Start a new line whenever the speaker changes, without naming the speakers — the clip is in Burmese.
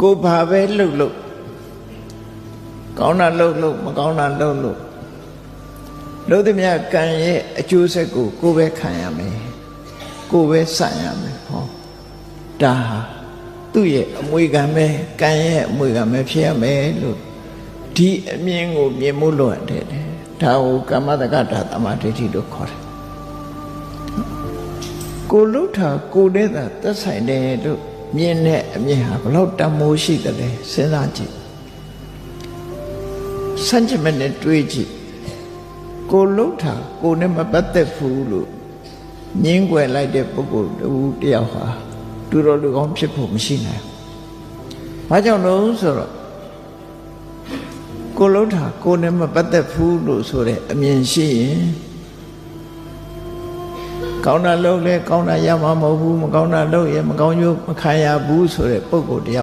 ကိုဘာပဲလှုပ်လို့ကောင်းတာလှုပ်လို့မကောင်းတာလှုပ်လို့လို့သည်များကံရဲ့အကျိုးဆက်ကိုကိုပဲခံရမယ်ကိုပဲဆန့်ရမယ်ဟောဒါဟာသူ့ရဲ့အမွေခံပဲကံရဲ့အမွေခံပဲဖြစ်ရမယ်လို့ဒီအမြင်ကိုမြင်မှုလို့ရတယ်ဒါကိုကမ္မတက္ကတာသမာဓိဋ္ဌိလို့ခေါ်တယ်ကိုလှုပ်တာကိုတည်းသာသက်ဆိုင်တယ်လို့မြင်တဲ့အမြင်ဟာဘလို့တမိုးရှိတယ်လဲစဉ်းစားကြည့်စัจ jit နဲ့တွေးကြည့်ကိုလှုပ်တာကိုနဲ့မပတ်သက်ဘူးလို့ငင်းွယ်လိုက်တဲ့ပုဂ္ဂိုလ်တယောက်ဟာတူတော်လူကောင်းဖြစ်ဖို့မရှိနိုင်ဘူး။ဘာကြောင့်လို့ဆိုတော့ကိုလှုပ်တာကိုနဲ့မပတ်သက်ဘူးလို့ဆိုတဲ့အမြင်ရှိရင်ကောင်းတာလုပ်လဲကောင်းတာရမှာမဟုတ်ဘူးမကောင်းတာလုပ်ရင်မကောင်းကျိုးမခံရဘူးဆိုတဲ့ပုဂ္ဂိုလ်တယောက်